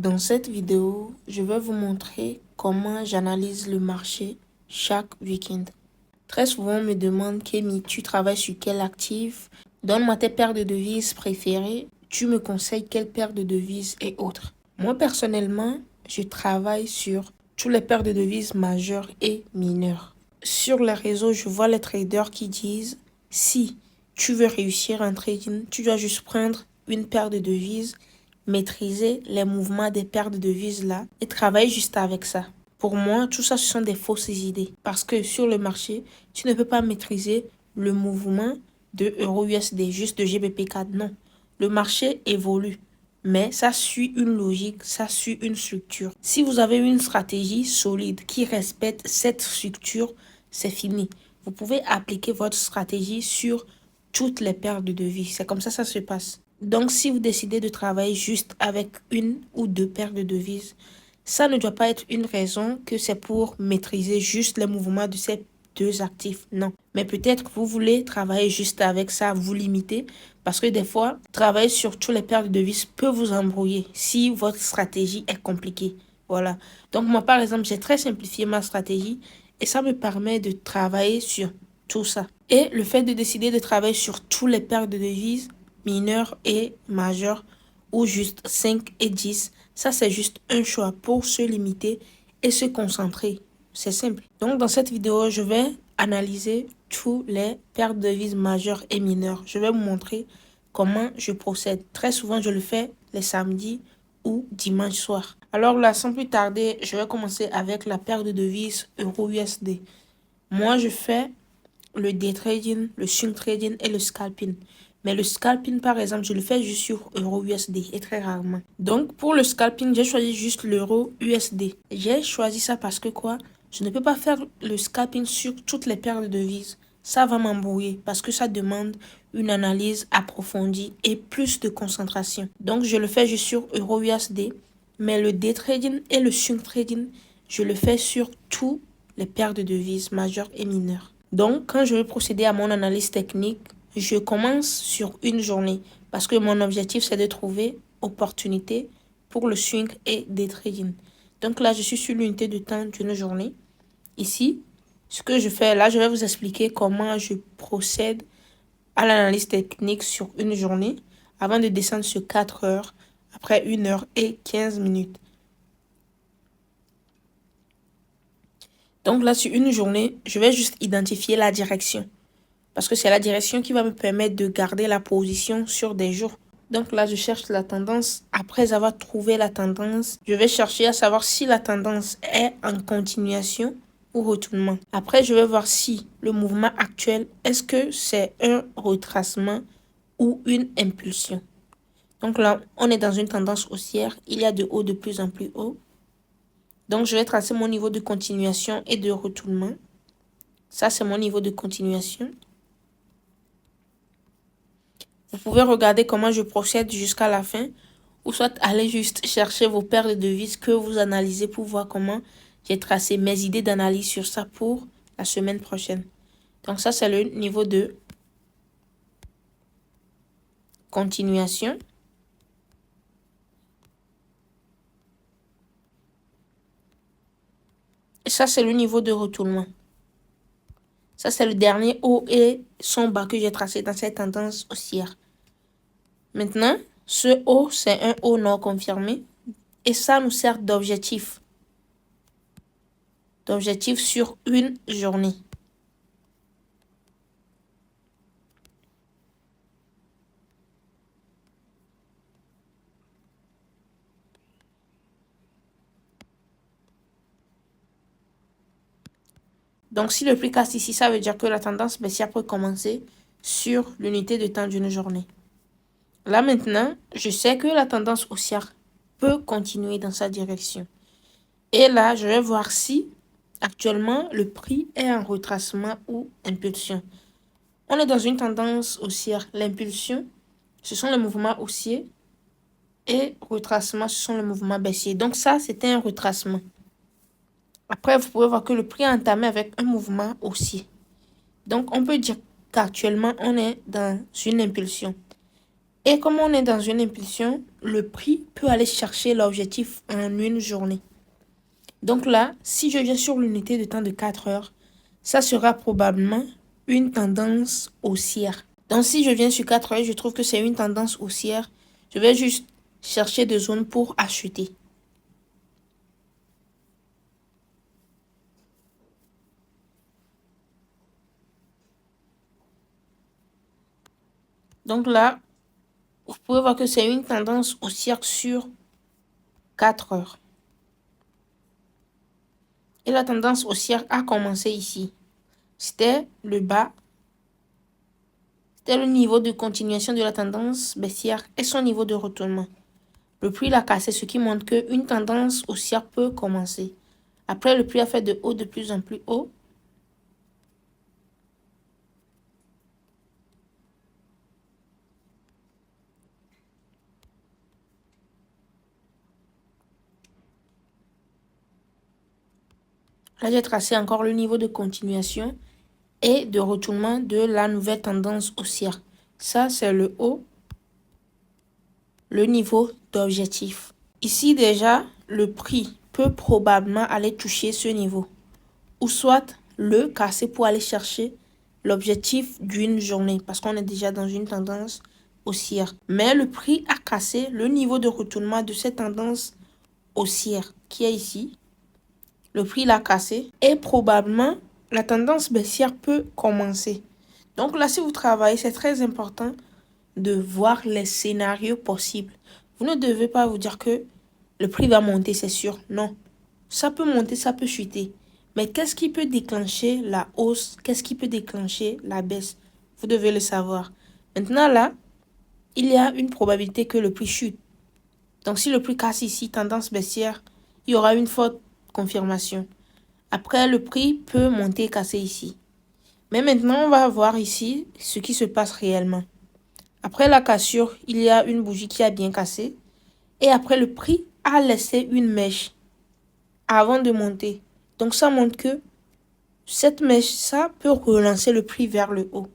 Dans cette vidéo, je vais vous montrer comment j'analyse le marché chaque week-end. Très souvent, on me demande, Kémy, tu travailles sur quel actif? Donne-moi tes paires de devises préférées. Tu me conseilles quelle paire de devises et autres. Moi, personnellement, je travaille sur toutes les paires de devises majeures et mineures. Sur les réseaux, je vois les traders qui disent, si tu veux réussir en trading, tu dois juste prendre une paire de devises, maîtriser les mouvements des paires de devises là et travailler juste avec ça. Pour moi, tout ça, ce sont des fausses idées. Parce que sur le marché, tu ne peux pas maîtriser le mouvement de Euro-USD, juste de GBP4. Non. Le marché évolue. Mais ça suit une logique, ça suit une structure. Si vous avez une stratégie solide qui respecte cette structure, c'est fini. Vous pouvez appliquer votre stratégie sur toutes les paires de devises. C'est comme ça se passe. Donc, si vous décidez de travailler juste avec une ou deux paires de devises, ça ne doit pas être une raison que c'est pour maîtriser juste les mouvements de ces deux actifs. Non. Mais peut-être que vous voulez travailler juste avec ça, vous limiter. Parce que des fois, travailler sur tous les paires de devises peut vous embrouiller si votre stratégie est compliquée. Voilà. Donc moi, par exemple, j'ai très simplifié ma stratégie et ça me permet de travailler sur tout ça. Et le fait de décider de travailler sur tous les paires de devises, mineures et majeures, ou juste 5 et 10, ça c'est juste un choix pour se limiter et se concentrer. C'est simple. Donc dans cette vidéo, je vais analyser tous les paires de devises majeures et mineures. Je vais vous montrer comment je procède. Très souvent, je le fais les samedis ou dimanche soir. Alors là, sans plus tarder, je vais commencer avec la paire de devises Euro-USD. Moi, je fais le day trading, le swing trading et le scalping. Mais le scalping, par exemple, je le fais juste sur Euro-USD et très rarement. Donc, pour le scalping, j'ai choisi juste l'Euro-USD. J'ai choisi ça parce que quoi? Je ne peux pas faire le scalping sur toutes les paires de devises. Ça va m'embrouiller parce que ça demande une analyse approfondie et plus de concentration. Donc, je le fais juste sur Euro-USD. Mais le day trading et le swing trading, je le fais sur tous les paires de devises majeures et mineures. Donc, quand je vais procéder à mon analyse technique, je commence sur une journée parce que mon objectif, c'est de trouver opportunité pour le swing et des trading. Donc là, je suis sur l'unité de temps d'une journée. Ici, ce que je fais là, je vais vous expliquer comment je procède à l'analyse technique sur une journée avant de descendre sur 4 heures, après 1 heure et 15 minutes. Donc là, sur une journée, je vais juste identifier la direction. Parce que c'est la direction qui va me permettre de garder la position sur des jours. Donc là, je cherche la tendance. Après avoir trouvé la tendance, je vais chercher à savoir si la tendance est en continuation ou retournement. Après, je vais voir si le mouvement actuel, est-ce que c'est un retracement ou une impulsion. Donc là, on est dans une tendance haussière. Il y a de haut de plus en plus haut. Donc, je vais tracer mon niveau de continuation et de retournement. Ça, c'est mon niveau de continuation. Vous pouvez regarder comment je procède jusqu'à la fin ou soit aller juste chercher vos paires de devises que vous analysez pour voir comment j'ai tracé mes idées d'analyse sur ça pour la semaine prochaine. Donc ça, c'est le niveau de continuation. Et ça, c'est le niveau de retournement. Ça, c'est le dernier haut et son bas que j'ai tracé dans cette tendance haussière. Maintenant, ce haut, c'est un haut non confirmé. Et ça nous sert d'objectif. D'objectif sur une journée. Donc, si le prix casse ici, ça veut dire que la tendance baissière peut commencer sur l'unité de temps d'une journée. Là, maintenant, je sais que la tendance haussière peut continuer dans sa direction. Et là, je vais voir si actuellement le prix est en retracement ou impulsion. On est dans une tendance haussière. L'impulsion, ce sont les mouvements haussiers et retracement, ce sont les mouvements baissiers. Donc ça, c'était un retracement. Après, vous pouvez voir que le prix a entamé avec un mouvement haussier. Donc, on peut dire qu'actuellement, on est dans une impulsion. Et comme on est dans une impulsion, le prix peut aller chercher l'objectif en une journée. Donc là, si je viens sur l'unité de temps de 4 heures, ça sera probablement une tendance haussière. Donc si je viens sur 4 heures, je trouve que c'est une tendance haussière, je vais juste chercher des zones pour acheter. Donc là, vous pouvez voir que c'est une tendance haussière sur 4 heures. Et la tendance haussière a commencé ici. C'était le bas. C'était le niveau de continuation de la tendance baissière et son niveau de retournement. Le prix l'a cassé, ce qui montre qu'une tendance haussière peut commencer. Après, le prix a fait de haut de plus en plus haut. Là, j'ai tracé encore le niveau de continuation et de retournement de la nouvelle tendance haussière. Ça, c'est le haut, le niveau d'objectif. Ici, déjà, le prix peut probablement aller toucher ce niveau. Ou soit le casser pour aller chercher l'objectif d'une journée. Parce qu'on est déjà dans une tendance haussière. Mais le prix a cassé le niveau de retournement de cette tendance haussière qui est ici. Le prix l'a cassé et probablement la tendance baissière peut commencer. Donc là, si vous travaillez, c'est très important de voir les scénarios possibles. Vous ne devez pas vous dire que le prix va monter, c'est sûr. Non. Ça peut monter, ça peut chuter. Mais qu'est-ce qui peut déclencher la hausse? Qu'est-ce qui peut déclencher la baisse? Vous devez le savoir. Maintenant, là, il y a une probabilité que le prix chute. Donc, si le prix casse ici, tendance baissière, il y aura une forte confirmation. Après, le prix peut monter et casser ici. Mais maintenant, on va voir ici ce qui se passe réellement. Après la cassure, il y a une bougie qui a bien cassé. Et après, le prix a laissé une mèche avant de monter. Donc, ça montre que cette mèche, ça peut relancer le prix vers le haut.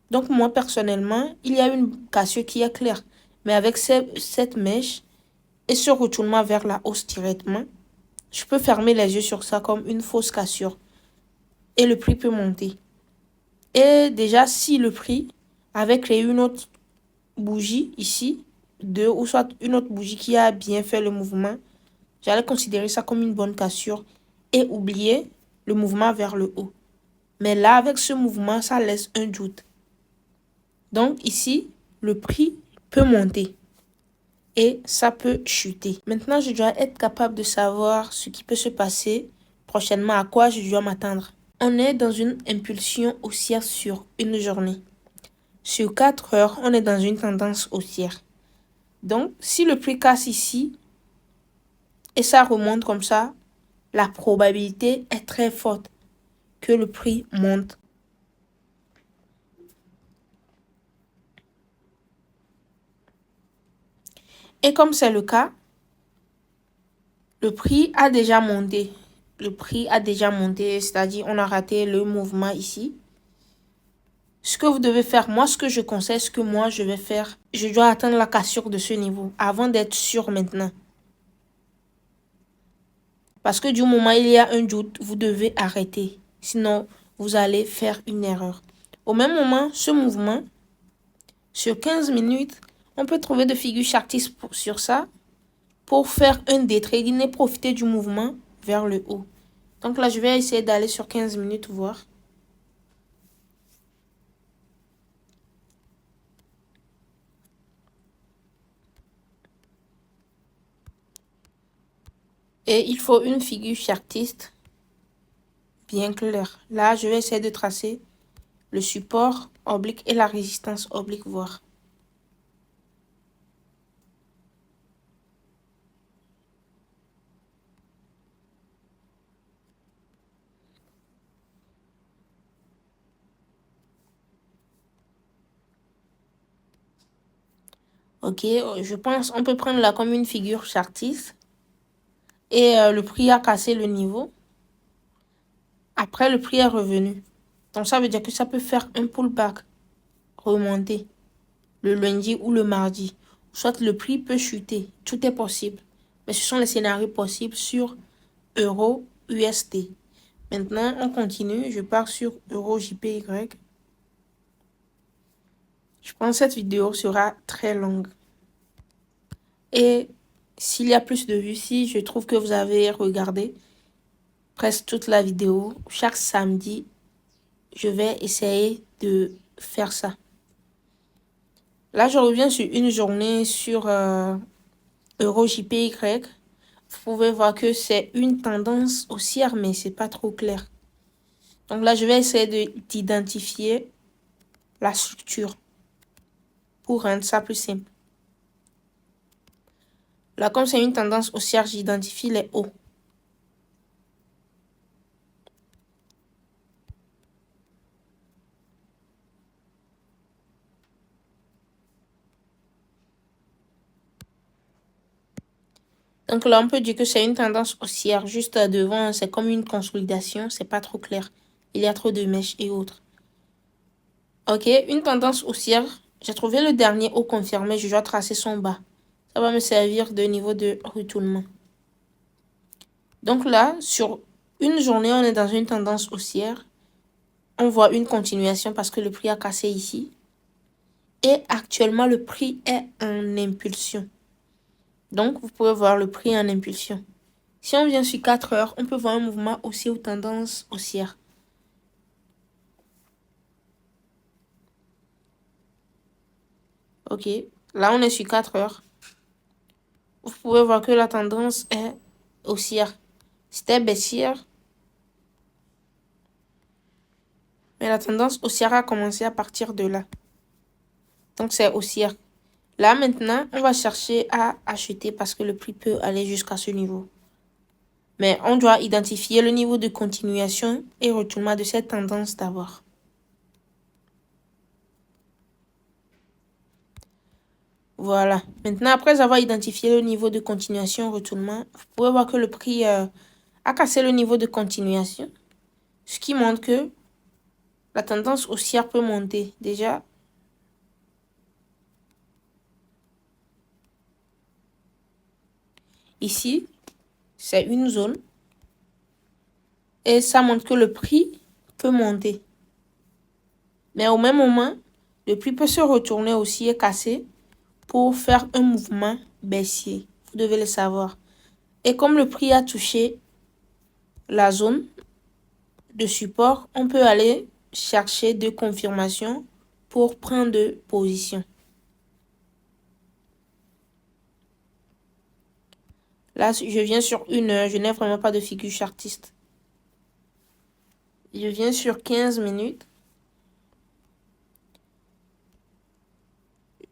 Donc, moi, personnellement, il y a une cassure qui est claire. Mais avec cette mèche et ce retournement vers la hausse directement, je peux fermer les yeux sur ça comme une fausse cassure. Et le prix peut monter. Et déjà, si le prix avait créé une autre bougie ici, ou soit une autre bougie qui a bien fait le mouvement, j'allais considérer ça comme une bonne cassure et oublier le mouvement vers le haut. Mais là, avec ce mouvement, ça laisse un doute. Donc ici, le prix peut monter et ça peut chuter. Maintenant, je dois être capable de savoir ce qui peut se passer prochainement, à quoi je dois m'attendre. On est dans une impulsion haussière sur une journée. Sur 4 heures, on est dans une tendance haussière. Donc, si le prix casse ici et ça remonte comme ça, la probabilité est très forte que le prix monte. Et comme c'est le cas, le prix a déjà monté. Le prix a déjà monté, c'est-à-dire on a raté le mouvement ici. Ce que vous devez faire, moi, ce que je conseille, ce que moi, je vais faire, je dois atteindre la cassure de ce niveau avant d'être sûr maintenant. Parce que du moment où il y a un doute, vous devez arrêter. Sinon, vous allez faire une erreur. Au même moment, ce mouvement, sur 15 minutes, on peut trouver de figures chartistes sur ça pour faire un day trading et profiter du mouvement vers le haut. Donc là, je vais essayer d'aller sur 15 minutes, voir. Et il faut une figure chartiste bien claire. Là, je vais essayer de tracer le support oblique et la résistance oblique, voir. Ok, je pense on peut prendre là comme une figure chartiste. Et le prix a cassé le niveau. Après, le prix est revenu. Donc, ça veut dire que ça peut faire un pullback, remonter. le lundi ou le mardi. Soit le prix peut chuter. Tout est possible. Mais ce sont les scénarios possibles sur Euro USD. Maintenant, on continue. Je pars sur Euro JPY. Je pense que cette vidéo sera très longue. Et s'il y a plus de vues, si je trouve que vous avez regardé presque toute la vidéo, chaque samedi, je vais essayer de faire ça. Là, je reviens sur une journée sur Euro JPY. Vous pouvez voir que c'est une tendance haussière, mais c'est pas trop clair. Donc là, je vais essayer d'identifier la structure pour rendre ça plus simple. Là, comme c'est une tendance haussière, j'identifie les hauts. Donc là, on peut dire que c'est une tendance haussière. Juste devant, c'est comme une consolidation. C'est pas trop clair. Il y a trop de mèches et autres. Ok, une tendance haussière. J'ai trouvé le dernier haut confirmé. Je dois tracer son bas. Ça va me servir de niveau de retournement. Donc là, sur une journée, on est dans une tendance haussière. On voit une continuation parce que le prix a cassé ici. Et actuellement, le prix est en impulsion. Donc, vous pouvez voir le prix en impulsion. Si on vient sur 4 heures, on peut voir un mouvement haussier ou tendance haussière. Ok, là on est sur 4 heures. Vous pouvez voir que la tendance est haussière. C'était baissière. Mais la tendance haussière a commencé à partir de là. Donc c'est haussière. Là maintenant, on va chercher à acheter parce que le prix peut aller jusqu'à ce niveau. Mais on doit identifier le niveau de continuation et retournement de cette tendance d'abord. Voilà. Maintenant, après avoir identifié le niveau de continuation, retournement, vous pouvez voir que le prix a cassé le niveau de continuation. Ce qui montre que la tendance haussière peut monter. Déjà, ici, c'est une zone. Et ça montre que le prix peut monter. Mais au même moment, le prix peut se retourner aussi et casser pour faire un mouvement baissier. Vous devez le savoir. Et comme le prix a touché la zone de support, on peut aller chercher de confirmation pour prendre de position. Là, je viens sur 1 heure. Je n'ai vraiment pas de figure chartiste. Je viens sur 15 minutes.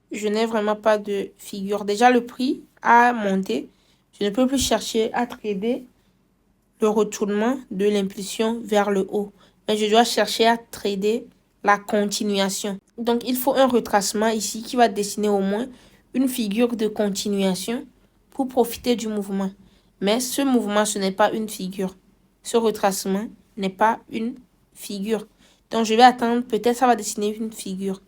Je n'ai vraiment pas de figure. Déjà, le prix a monté. Je ne peux plus chercher à trader le retournement de l'impulsion vers le haut. Mais je dois chercher à trader la continuation. Donc, il faut un retracement ici qui va dessiner au moins une figure de continuation pour profiter du mouvement. Mais ce mouvement, ce n'est pas une figure. Ce retracement n'est pas une figure. Donc, je vais attendre. Peut-être ça va dessiner une figure.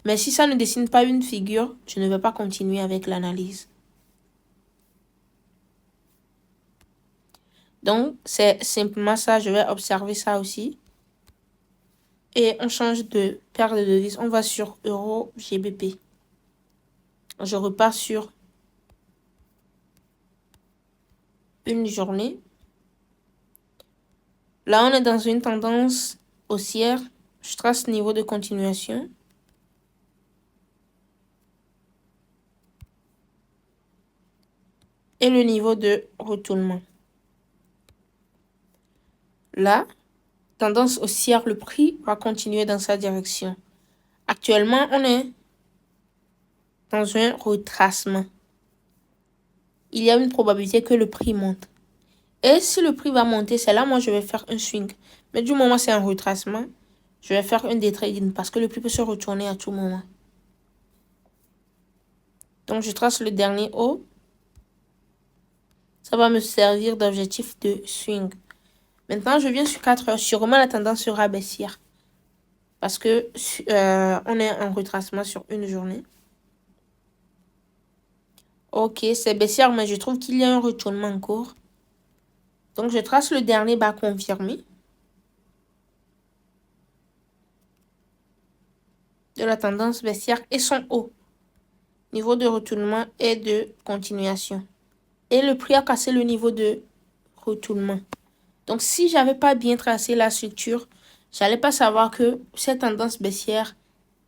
Mais si ça ne dessine pas une figure, je ne vais pas continuer avec l'analyse. Donc, c'est simplement ça. Je vais observer ça aussi. Et on change de paire de devises. On va sur Euro GBP. Je repars sur une journée. Là, on est dans une tendance haussière. Je trace niveau de continuation. Et le niveau de retournement. Là, tendance haussière, le prix va continuer dans sa direction. Actuellement, on est dans un retracement. Il y a une probabilité que le prix monte. Et si le prix va monter, c'est là, moi, je vais faire un swing. Mais du moment c'est un retracement, je vais faire un day trading parce que le prix peut se retourner à tout moment. Donc, je trace le dernier haut. Ça va me servir d'objectif de swing. Maintenant, je viens sur 4 heures. Sûrement, la tendance sera baissière. Parce que on est en retracement sur une journée. Ok, c'est baissière, mais je trouve qu'il y a un retournement en cours. Donc, je trace le dernier bas confirmé de la tendance baissière et son haut. Niveau de retournement et de continuation. Et le prix a cassé le niveau de retournement. Donc, si je n'avais pas bien tracé la structure, je n'allais pas savoir que cette tendance baissière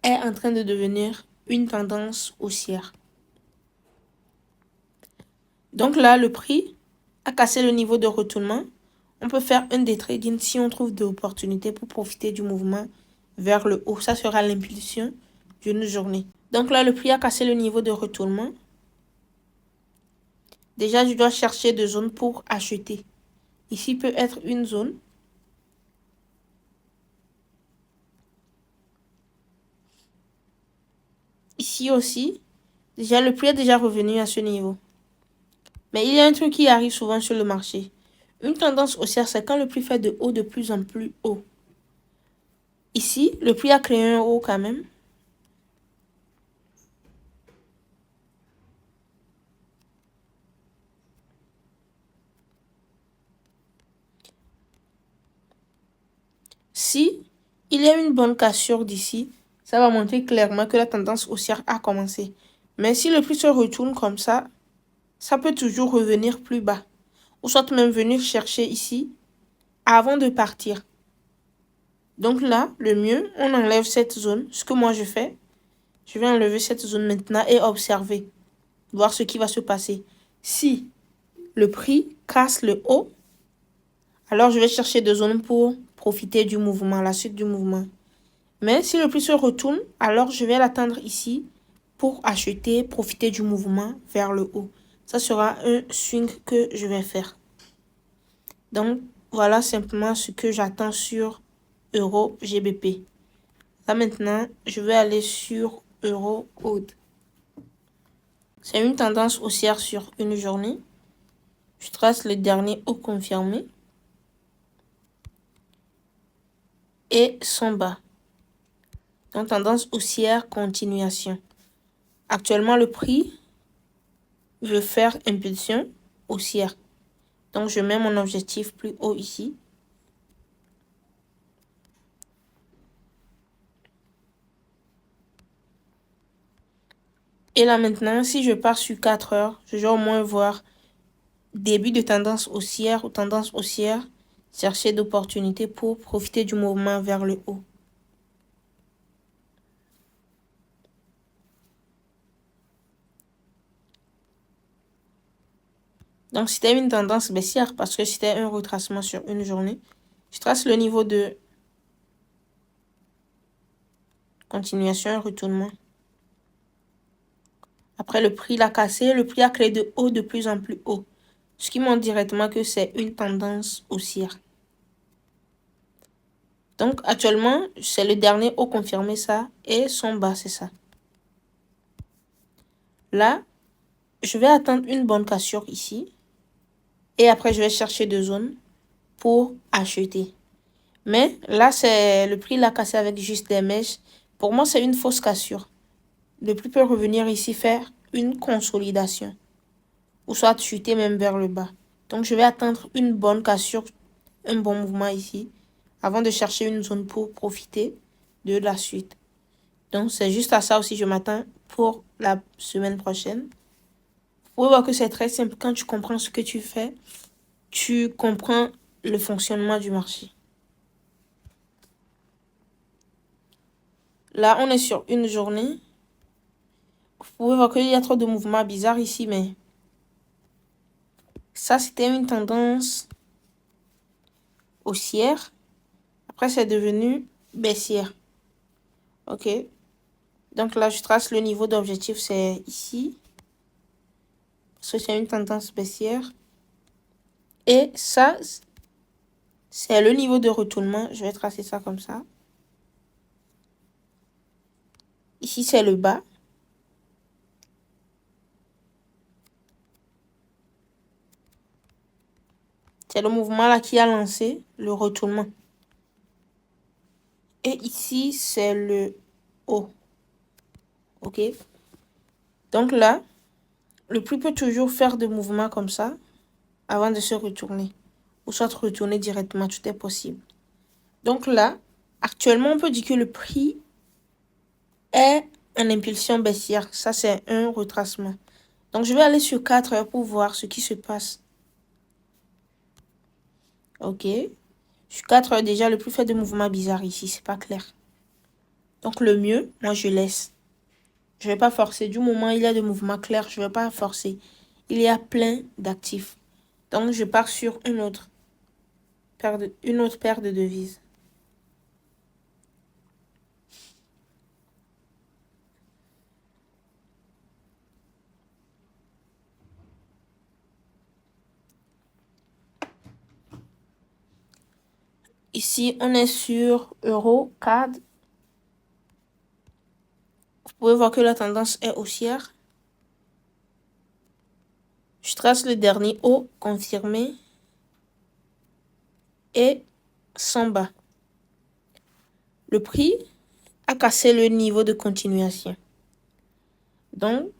est en train de devenir une tendance haussière. Donc là, le prix a cassé le niveau de retournement. On peut faire un day trading si on trouve des opportunités pour profiter du mouvement vers le haut. Ça sera l'impulsion d'une journée. Donc là, le prix a cassé le niveau de retournement. Déjà, je dois chercher des zones pour acheter. Ici peut être une zone. Ici aussi. Déjà, le prix est déjà revenu à ce niveau. Mais il y a un truc qui arrive souvent sur le marché. Une tendance haussière, c'est quand le prix fait de haut de plus en plus haut. Ici, le prix a créé un haut quand même. Si il y a une bonne cassure d'ici, ça va montrer clairement que la tendance haussière a commencé. Mais si le prix se retourne comme ça peut toujours revenir plus bas. Ou soit même venir chercher ici avant de partir. Donc là, le mieux, on enlève cette zone. Ce que moi je fais, je vais enlever cette zone maintenant et observer. Voir ce qui va se passer. Si le prix casse le haut, alors je vais chercher des zones pour profiter du mouvement, la suite du mouvement. Mais si le prix se retourne, alors je vais l'attendre ici pour acheter, profiter du mouvement vers le haut. Ça sera un swing que je vais faire. Donc, voilà simplement ce que j'attends sur Euro GBP. Là maintenant, je vais aller sur Euro AUD. C'est une tendance haussière sur une journée. Je trace le dernier haut confirmé. Et son bas. Donc, tendance haussière, continuation. Actuellement, le prix veut faire impulsion haussière. Donc, je mets mon objectif plus haut ici. Et là maintenant, si je pars sur 4 heures, je vais au moins voir début de tendance haussière ou tendance haussière, chercher d'opportunités pour profiter du mouvement vers le haut. Donc, c'était une tendance baissière parce que c'était un retracement sur une journée. Je trace le niveau de continuation et retournement. Après, le prix l'a cassé, le prix a créé de haut de plus en plus haut. Ce qui montre directement que c'est une tendance haussière. Donc, actuellement, c'est le dernier haut confirmé ça et son bas, c'est ça. Là, je vais attendre une bonne cassure ici. Et après, je vais chercher deux zones pour acheter. Mais là, c'est le prix l'a cassé avec juste des mèches. Pour moi, c'est une fausse cassure. Le prix peut revenir ici faire une consolidation. Ou soit chuter même vers le bas. Donc, je vais attendre une bonne cassure, un bon mouvement ici, avant de chercher une zone pour profiter de la suite. Donc, c'est juste à ça aussi je m'attends pour la semaine prochaine. Vous pouvez voir que c'est très simple. Quand tu comprends ce que tu fais, tu comprends le fonctionnement du marché. Là, on est sur une journée. Vous pouvez voir qu'il y a trop de mouvements bizarres ici, mais ça, c'était une tendance haussière. Après, c'est devenu baissière. OK. Donc là, je trace le niveau d'objectif, c'est ici. Parce que c'est une tendance baissière. Et ça, c'est le niveau de retournement. Je vais tracer ça comme ça. Ici, c'est le bas. C'est le mouvement là qui a lancé le retournement. Et ici, c'est le haut. OK? Donc là, Le prix peut toujours faire des mouvements comme ça avant de se retourner. Ou soit retourner directement, tout est possible. Donc là, actuellement, on peut dire que le prix est en impulsion baissière. Ça, c'est un retracement. Donc, je vais aller sur 4 heures pour voir ce qui se passe. Ok. Sur 4 heures, déjà, le prix fait des mouvements bizarres ici. C'est pas clair. Donc, le mieux, moi, je laisse. Je vais pas forcer. Du moment où il y a des mouvements clairs, je vais pas forcer. Il y a plein d'actifs. Donc, je pars sur une autre paire de devises. Ici, on est sur Euro, CAD. Vous pouvez voir que la tendance est haussière. Je trace le dernier haut confirmé et sans bas. Le prix a cassé le niveau de continuation. Donc,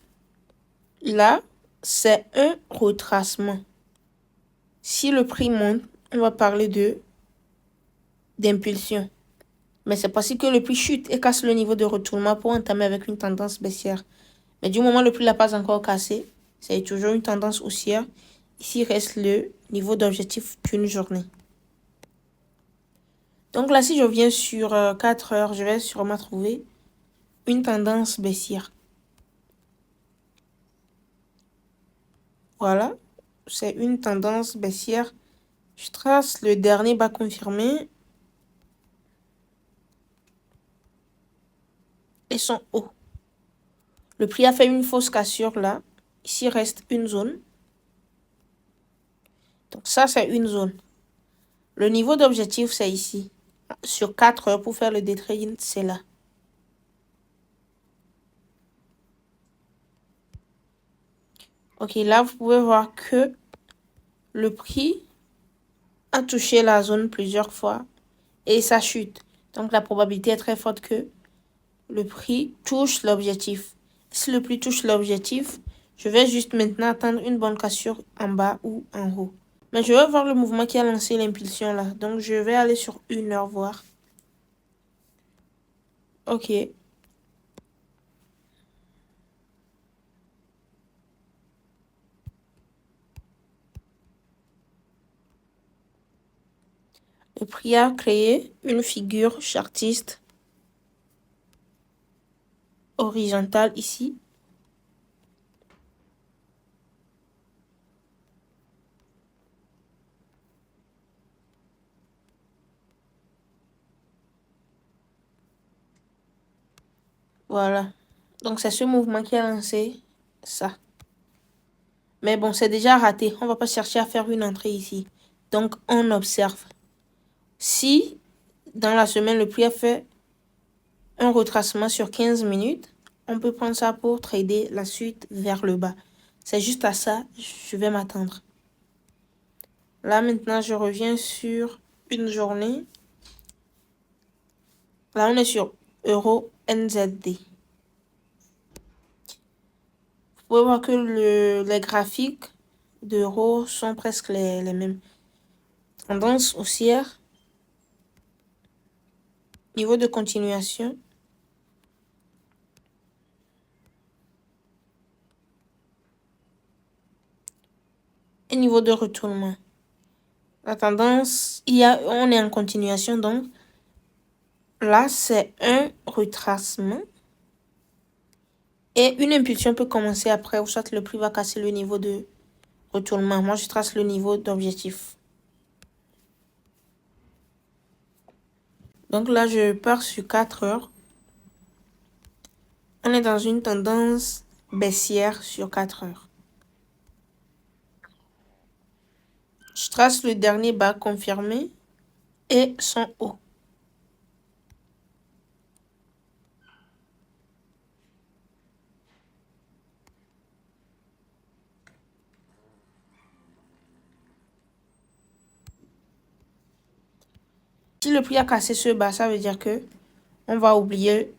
là, c'est un retracement. Si le prix monte, on va parler d'impulsion. Mais c'est possible que le prix chute et casse le niveau de retournement pour entamer avec une tendance baissière. Mais du moment où le prix ne l'a pas encore cassé, c'est toujours une tendance haussière. Ici reste le niveau d'objectif d'une journée. Donc là, si je viens sur 4 heures, je vais sûrement trouver une tendance baissière. Voilà, c'est une tendance baissière. Je trace le dernier bas confirmé et son haut. Le prix a fait une fausse cassure là. Ici reste une zone. Donc ça, c'est une zone. Le niveau d'objectif, c'est ici. Sur 4 heures, pour faire le day trading, c'est là. Ok, là, vous pouvez voir que le prix a touché la zone plusieurs fois et ça chute. Donc, la probabilité est très forte que le prix touche l'objectif. Si le prix touche l'objectif, je vais juste maintenant attendre une bonne cassure en bas ou en haut. Mais je vais voir le mouvement qui a lancé l'impulsion là. Donc, je vais aller sur 1 heure voir. Ok. Le prix a créé une figure chartiste horizontale ici. Voilà. Donc, c'est ce mouvement qui a lancé ça. Mais bon, c'est déjà raté. On va pas chercher à faire une entrée ici. Donc, on observe. Si, dans la semaine, le prix a fait un retracement sur 15 minutes, on peut prendre ça pour trader la suite vers le bas. C'est juste à ça, je vais m'attendre. Là, maintenant, je reviens sur une journée. Là, on est sur Euro NZD. Vous pouvez voir que les graphiques d'euros sont presque les mêmes. Tendance haussière. Niveau de continuation. Et niveau de retournement. La tendance, on est en continuation, donc là, c'est un retracement. Et une impulsion peut commencer après, ou soit le prix va casser le niveau de retournement. Moi, je trace le niveau d'objectif. Donc là, je pars sur 4 heures. On est dans une tendance baissière sur 4 heures. Je trace le dernier bas confirmé et son haut. Si le prix a cassé ce bas, ça veut dire que on va oublier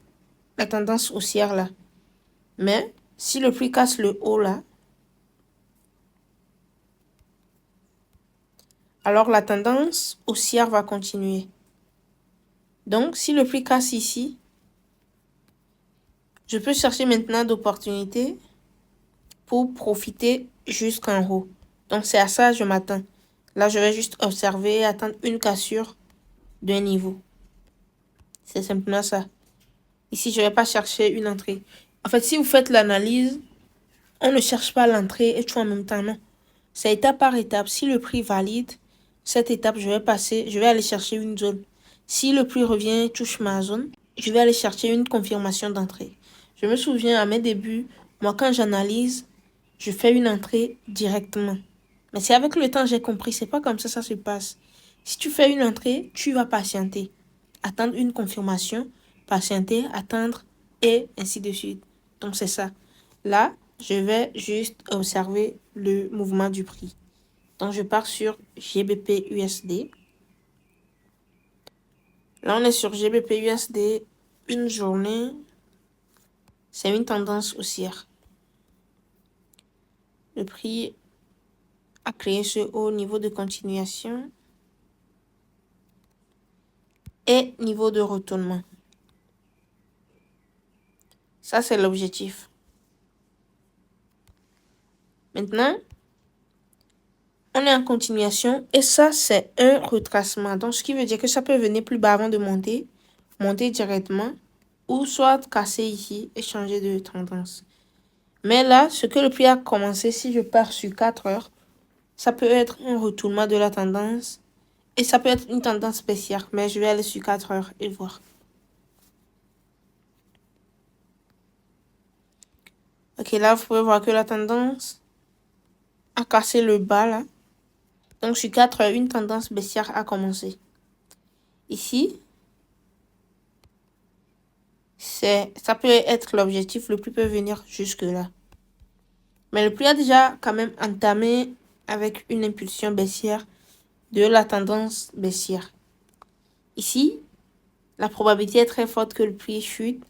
la tendance haussière là. Mais si le prix casse le haut là, alors la tendance haussière va continuer. Donc, si le prix casse ici, je peux chercher maintenant d'opportunités pour profiter jusqu'en haut. Donc, c'est à ça que je m'attends. Là, je vais juste observer et attendre une cassure d'un niveau. C'est simplement ça. Ici, je ne vais pas chercher une entrée. En fait, si vous faites l'analyse, on ne cherche pas l'entrée et tout en même temps, non. C'est étape par étape. Si le prix valide, cette étape, je vais aller chercher une zone. Si le prix revient, touche ma zone, je vais aller chercher une confirmation d'entrée. Je me souviens à mes débuts, moi, quand j'analyse, je fais une entrée directement. Mais c'est avec le temps, j'ai compris, c'est pas comme ça se passe. Si tu fais une entrée, tu vas patienter. Attendre une confirmation, patienter, attendre et ainsi de suite. Donc, c'est ça. Là, je vais juste observer le mouvement du prix. Donc, je pars sur GBP USD. Là, on est sur GBP USD. Une journée, c'est une tendance haussière. Le prix a créé ce haut niveau de continuation et niveau de retournement. Ça, c'est l'objectif. Maintenant, on est en continuation et ça, c'est un retracement. Donc, ce qui veut dire que ça peut venir plus bas avant de monter directement ou soit casser ici et changer de tendance. Mais là, ce que le prix a commencé, si je pars sur 4 heures, ça peut être un retournement de la tendance et ça peut être une tendance baissière. Mais je vais aller sur 4 heures et voir. Ok, là, vous pouvez voir que la tendance a cassé le bas là. Donc, sur 4 heures, une tendance baissière a commencé. Ici, ça peut être l'objectif. Le prix peut venir jusque là. Mais le prix a déjà quand même entamé avec une impulsion baissière de la tendance baissière. Ici, la probabilité est très forte que le prix chute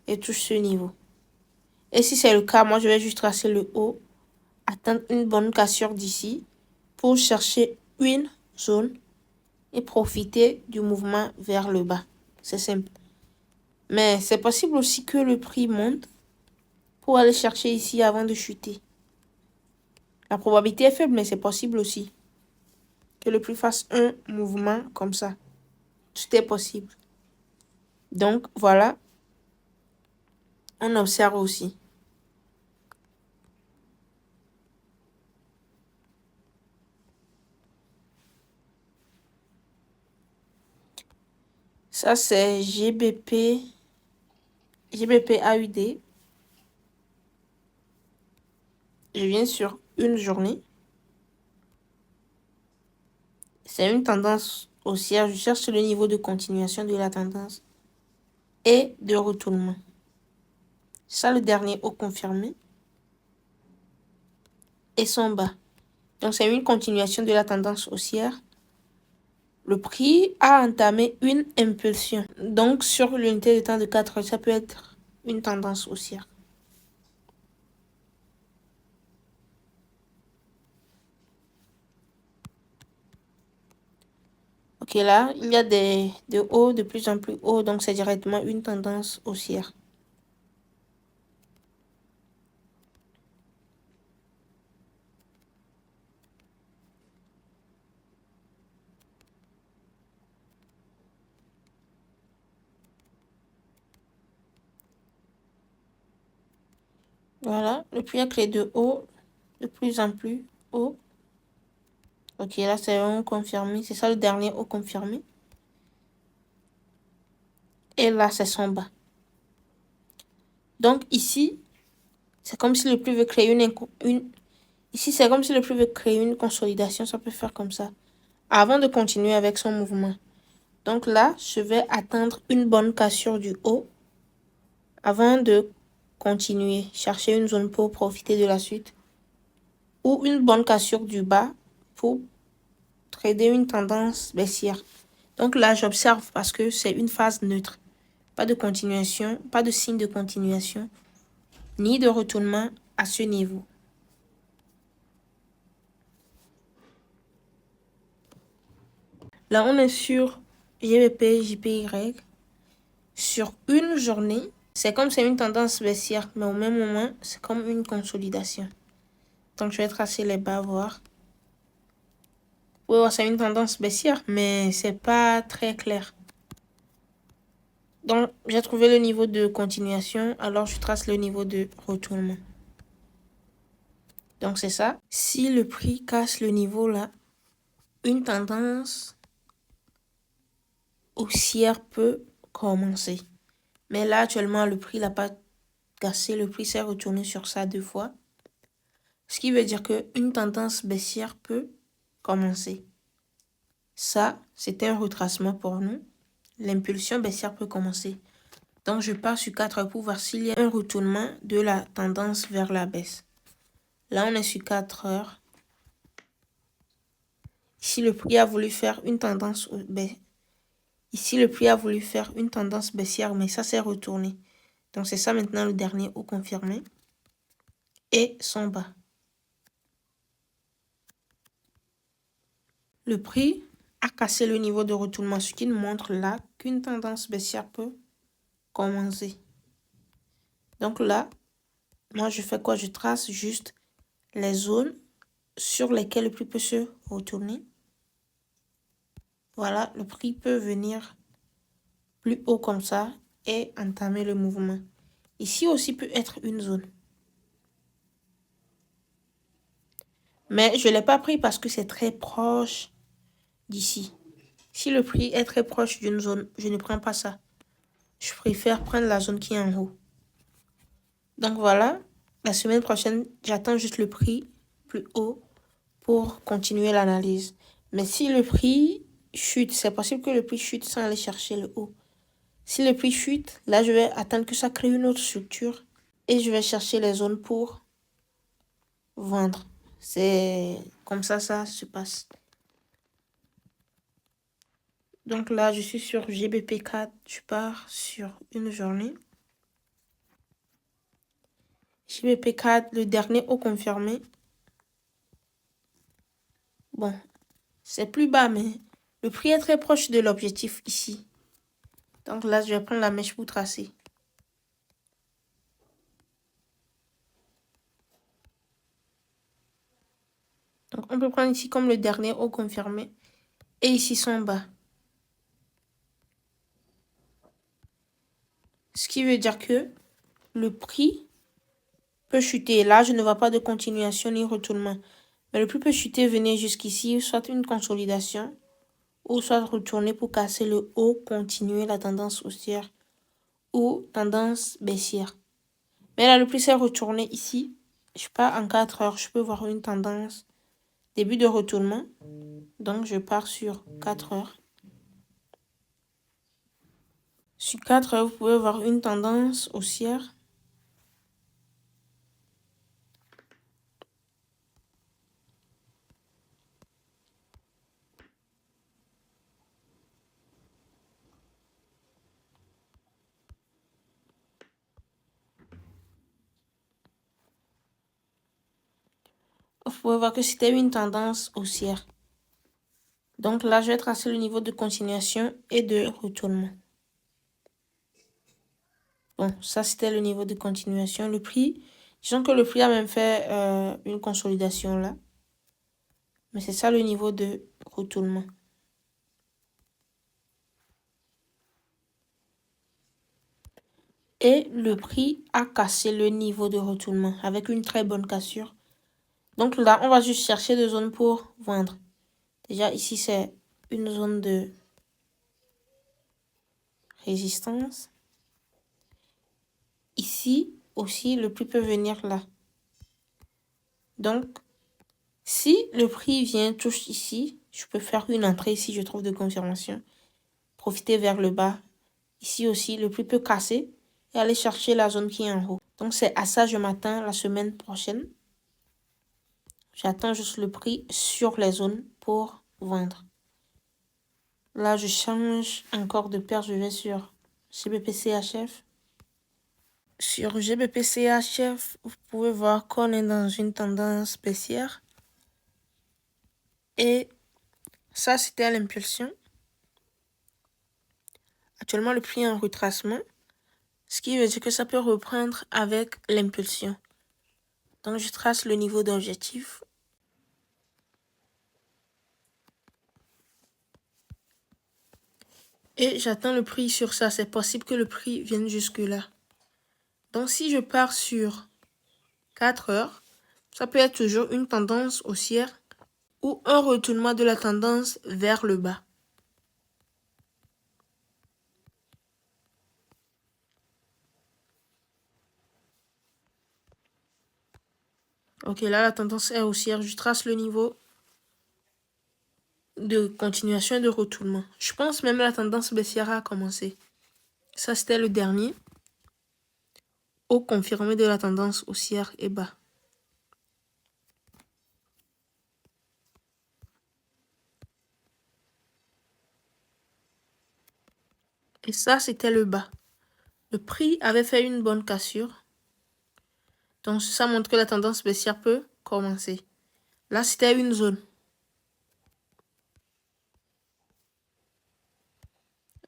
et touche ce niveau. Et si c'est le cas, moi, je vais juste tracer le haut, attendre une bonne cassure d'ici pour chercher une zone et profiter du mouvement vers le bas. C'est simple. Mais c'est possible aussi que le prix monte pour aller chercher ici avant de chuter. La probabilité est faible, mais c'est possible aussi que le prix fasse un mouvement comme ça. Tout est possible. Donc, voilà. On observe aussi. Ça, c'est GBP AUD. Je viens sur une journée. C'est une tendance haussière. Je cherche le niveau de continuation de la tendance et de retournement. Ça, le dernier haut confirmé. Et son bas. Donc, c'est une continuation de la tendance haussière. Le prix a entamé une impulsion. Donc, sur l'unité de temps de 4 heures, ça peut être une tendance haussière. Ok, là, il y a des hauts de plus en plus hauts. Donc, c'est directement une tendance haussière. Voilà, le prix a créé de haut, de plus en plus haut. Ok, là, c'est un confirmé. C'est ça le dernier haut confirmé. Et là, c'est son bas. Donc, ici, c'est comme si le prix veut créer Ici, c'est comme si le prix veut créer une consolidation. Ça peut faire comme ça. Avant de continuer avec son mouvement. Donc là, je vais attendre une bonne cassure du haut. Avant de continuer. Chercher une zone pour profiter de la suite. Ou une bonne cassure du bas pour trader une tendance baissière. Donc là, j'observe parce que c'est une phase neutre. Pas de continuation, pas de signe de continuation, ni de retournement à ce niveau. Là, on est sur GBP, JPY. Sur une journée, c'est comme c'est une tendance baissière, mais au même moment, c'est comme une consolidation. Donc, je vais tracer les bas, voir. Vous pouvez voir, c'est une tendance baissière, mais c'est pas très clair. Donc, j'ai trouvé le niveau de continuation, alors je trace le niveau de retournement. Donc, c'est ça. Si le prix casse le niveau là, une tendance haussière peut commencer. Mais là, actuellement, le prix n'a pas cassé. Le prix s'est retourné sur ça 2 fois. Ce qui veut dire qu'une tendance baissière peut commencer. Ça, c'était un retracement pour nous. L'impulsion baissière peut commencer. Donc, je pars sur 4 heures pour voir s'il y a un retournement de la tendance vers la baisse. Là, on est sur 4 heures. Ici, le prix a voulu faire une tendance baissière, mais ça s'est retourné. Donc, c'est ça maintenant le dernier haut confirmé. Et son bas. Le prix a cassé le niveau de retournement, ce qui nous montre là qu'une tendance baissière peut commencer. Donc là, moi, je fais quoi? Je trace juste les zones sur lesquelles le prix peut se retourner. Voilà, le prix peut venir plus haut comme ça et entamer le mouvement. Ici aussi peut être une zone. Mais je ne l'ai pas pris parce que c'est très proche d'ici. Si le prix est très proche d'une zone, je ne prends pas ça. Je préfère prendre la zone qui est en haut. Donc voilà, la semaine prochaine, j'attends juste le prix plus haut pour continuer l'analyse. Mais si le prix chute, c'est possible que le prix chute sans aller chercher le haut. Si le prix chute, là, je vais attendre que ça crée une autre structure et je vais chercher les zones pour vendre. C'est comme ça se passe. Donc là, je suis sur GBP4, je pars sur une journée. GBP4, le dernier haut confirmé. Bon, c'est plus bas, mais le prix est très proche de l'objectif ici. Donc là, je vais prendre la mèche pour tracer. Donc on peut prendre ici comme le dernier haut confirmé. Et ici son bas. Ce qui veut dire que le prix peut chuter. Là, je ne vois pas de continuation ni retournement. Mais le prix peut chuter, venir jusqu'ici, soit une consolidation, ou soit retourner pour casser le haut, continuer la tendance haussière ou tendance baissière. Mais là, le prix s'est retourné ici. Je pars en 4 heures, je peux voir une tendance début de retournement. Donc, je pars sur 4 heures. Sur 4 heures, vous pouvez voir une tendance haussière. Vous pouvez voir que c'était une tendance haussière. Donc là, je vais tracer le niveau de continuation et de retournement. Bon, ça, c'était le niveau de continuation. Le prix, disons que le prix a même fait une consolidation là. Mais c'est ça le niveau de retournement. Et le prix a cassé le niveau de retournement avec une très bonne cassure. Donc là, on va juste chercher des zones pour vendre. Déjà, ici, c'est une zone de résistance. Ici aussi, le prix peut venir là. Donc, si le prix vient touche ici, je peux faire une entrée ici, je trouve de confirmation. Profiter vers le bas. Ici aussi, le prix peut casser et aller chercher la zone qui est en haut. Donc, c'est à ça que je m'attends la semaine prochaine. J'attends juste le prix sur les zones pour vendre. Là, je change encore de paire. Je vais sur GBP-CHF. Sur GBP-CHF, vous pouvez voir qu'on est dans une tendance baissière. Et ça, c'était l'impulsion. Actuellement, le prix est en retracement, ce qui veut dire que ça peut reprendre avec l'impulsion. Donc, je trace le niveau d'objectif. Et j'attends le prix sur ça. C'est possible que le prix vienne jusque-là. Donc, si je pars sur 4 heures, ça peut être toujours une tendance haussière ou un retournement de la tendance vers le bas. Ok, là, la tendance est haussière. Je trace le niveau de continuation et de retournement. Je pense même la tendance baissière a commencé. Ça, c'était le dernier. Haut confirmé de la tendance haussière et bas. Et ça, c'était le bas. Le prix avait fait une bonne cassure. Donc, ça montre que la tendance baissière peut commencer. Là, c'était une zone.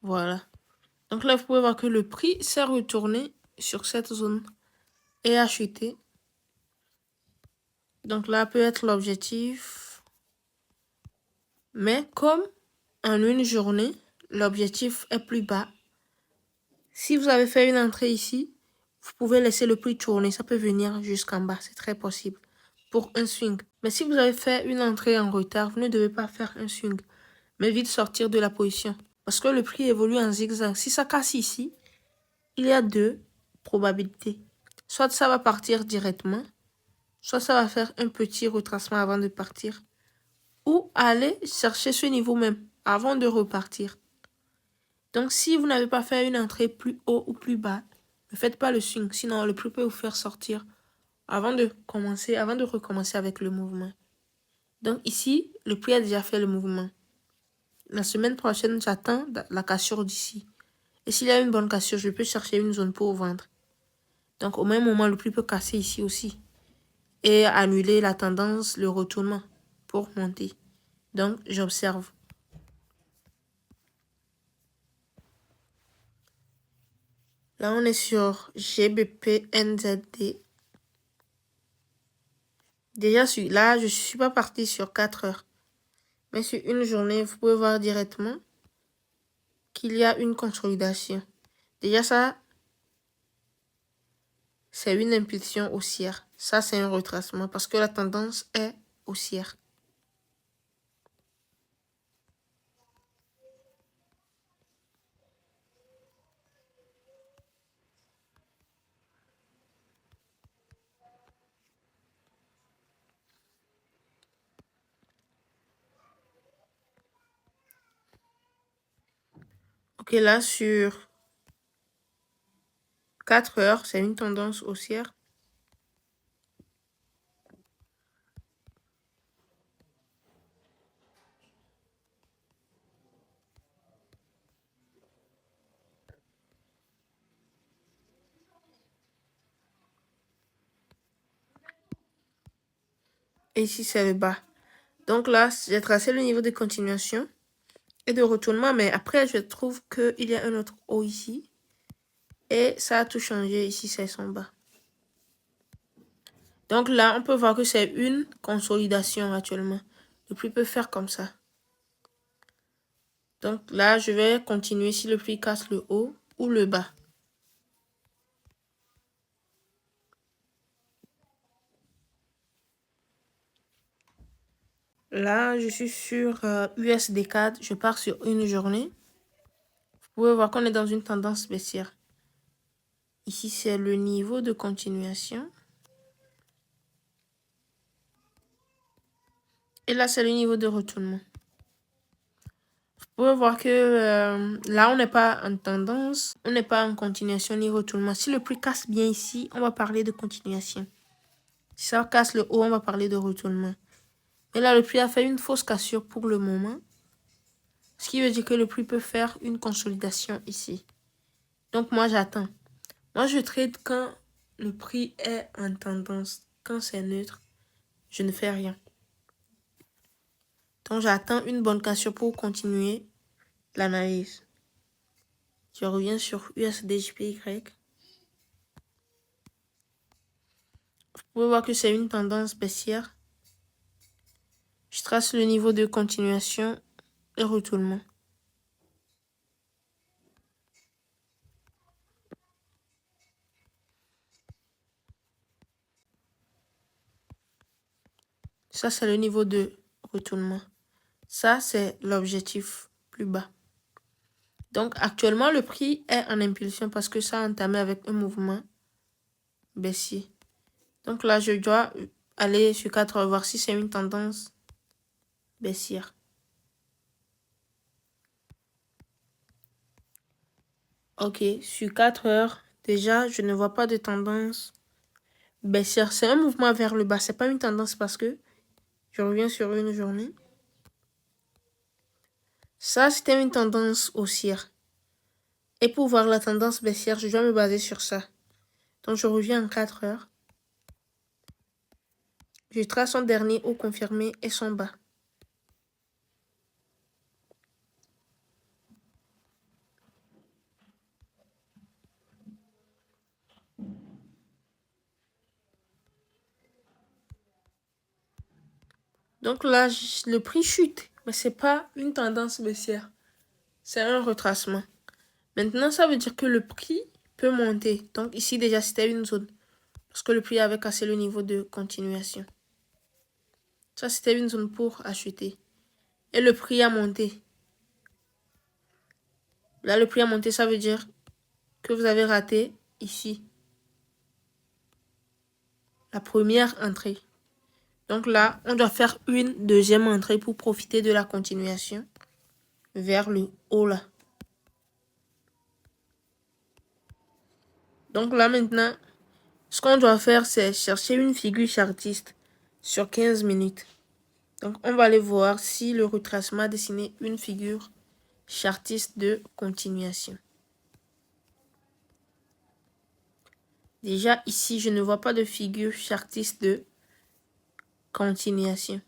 Voilà. Donc là, vous pouvez voir que le prix s'est retourné sur cette zone et a chuté. Donc là peut être l'objectif. Mais comme en une journée, l'objectif est plus bas. Si vous avez fait une entrée ici, vous pouvez laisser le prix tourner. Ça peut venir jusqu'en bas. C'est très possible pour un swing. Mais si vous avez fait une entrée en retard, vous ne devez pas faire un swing. Mais vite sortir de la position. Parce que le prix évolue en zigzag. Si ça casse ici, il y a deux probabilités. Soit ça va partir directement, soit ça va faire un petit retracement avant de partir. Ou aller chercher ce niveau même avant de repartir. Donc si vous n'avez pas fait une entrée plus haut ou plus bas, ne faites pas le swing. Sinon le prix peut vous faire sortir avant de recommencer avec le mouvement. Donc ici, le prix a déjà fait le mouvement. La semaine prochaine, j'attends la cassure d'ici. Et s'il y a une bonne cassure, je peux chercher une zone pour vendre. Donc au même moment, le prix peut casser ici aussi. Et annuler la tendance, le retournement pour monter. Donc j'observe. Là, on est sur GBP NZD. Déjà, là, je ne suis pas partie sur 4 heures. Mais sur une journée, vous pouvez voir directement qu'il y a une consolidation. Déjà, ça, c'est une impulsion haussière. Ça, c'est un retracement parce que la tendance est haussière. Ok, là, sur 4 heures, c'est une tendance haussière. Et ici, c'est le bas. Donc là, j'ai tracé le niveau de continuation et de retournement. Mais après, je trouve qu'il y a un autre haut ici. Et ça a tout changé. Ici, c'est son bas. Donc là, on peut voir que c'est une consolidation actuellement. Le prix peut faire comme ça. Donc là, je vais continuer si le prix casse le haut ou le bas. Là, je suis sur USD4. Je pars sur une journée. Vous pouvez voir qu'on est dans une tendance baissière. Ici, c'est le niveau de continuation. Et là, c'est le niveau de retournement. Vous pouvez voir que là, on n'est pas en tendance. On n'est pas en continuation ni retournement. Si le prix casse bien ici, on va parler de continuation. Si ça casse le haut, on va parler de retournement. Mais là, le prix a fait une fausse cassure pour le moment. Ce qui veut dire que le prix peut faire une consolidation ici. Donc, moi, j'attends. Moi, je trade quand le prix est en tendance. Quand c'est neutre, je ne fais rien. Donc, j'attends une bonne cassure pour continuer l'analyse. Je reviens sur USDJPY. Vous pouvez voir que c'est une tendance baissière. Je trace le niveau de continuation et retournement. Ça, c'est le niveau de retournement. Ça, c'est l'objectif plus bas. Donc, actuellement, le prix est en impulsion parce que ça a entamé avec un mouvement baissier. Donc là, je dois aller sur 4 heures, voir si c'est une tendance baissière. Ok, sur 4 heures, déjà, je ne vois pas de tendance baissière. C'est un mouvement vers le bas. C'est pas une tendance parce que je reviens sur une journée. Ça, c'était une tendance haussière. Et pour voir la tendance baissière, je dois me baser sur ça. Donc, je reviens en 4 heures. Je trace son dernier haut confirmé et son bas. Donc là, le prix chute, mais ce n'est pas une tendance baissière. C'est un retracement. Maintenant, ça veut dire que le prix peut monter. Donc ici, déjà, c'était une zone. Parce que le prix avait cassé le niveau de continuation. Ça, c'était une zone pour acheter. Et le prix a monté. Là, le prix a monté, ça veut dire que vous avez raté ici la première entrée. Donc là, on doit faire une deuxième entrée pour profiter de la continuation vers le haut là. Donc là, maintenant, ce qu'on doit faire, c'est chercher une figure chartiste sur 15 minutes. Donc, on va aller voir si le retracement a dessiné une figure chartiste de continuation. Déjà, ici, je ne vois pas de figure chartiste de continuation.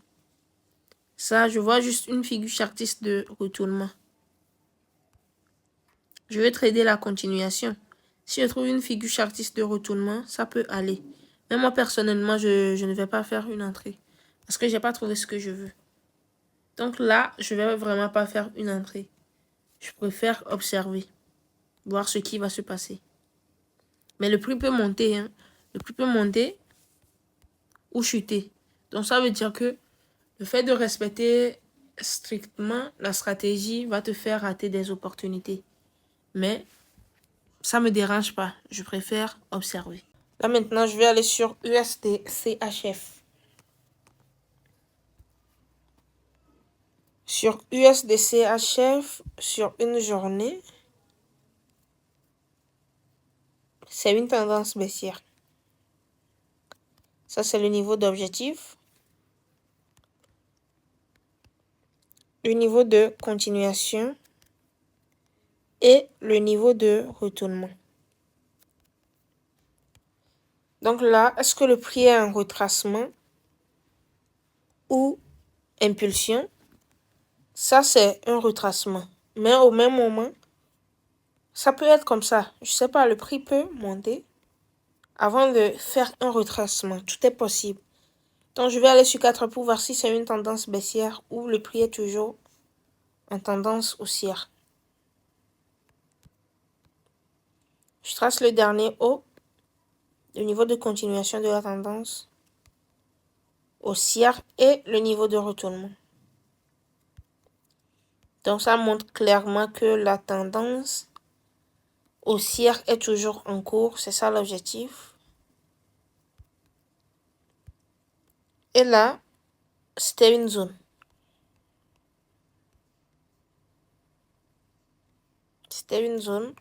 Ça, je vois juste une figure chartiste de retournement. Je vais trader la continuation. Si je trouve une figure chartiste de retournement, ça peut aller. Mais moi, personnellement, je ne vais pas faire une entrée. Parce que je n'ai pas trouvé ce que je veux. Donc là, je ne vais vraiment pas faire une entrée. Je préfère observer. Voir ce qui va se passer. Mais le prix peut monter. Hein. Le prix peut monter ou chuter. Donc ça veut dire que le fait de respecter strictement la stratégie va te faire rater des opportunités. Mais ça ne me dérange pas. Je préfère observer. Là maintenant, je vais aller sur USDCHF. Sur USDCHF, sur une journée, c'est une tendance baissière. Ça, c'est le niveau d'objectif. Le niveau de continuation et le niveau de retournement. Donc là, est-ce que le prix est en retracement ou impulsion? Ça, c'est un retracement. Mais au même moment, ça peut être comme ça. Je ne sais pas, le prix peut monter avant de faire un retracement. Tout est possible. Donc, je vais aller sur 4 pour voir si c'est une tendance baissière ou le prix est toujours en tendance haussière. Je trace le dernier haut, le niveau de continuation de la tendance haussière et le niveau de retournement. Donc, ça montre clairement que la tendance haussière est toujours en cours. C'est ça l'objectif. Et là, c'était une zone. C'était une zone.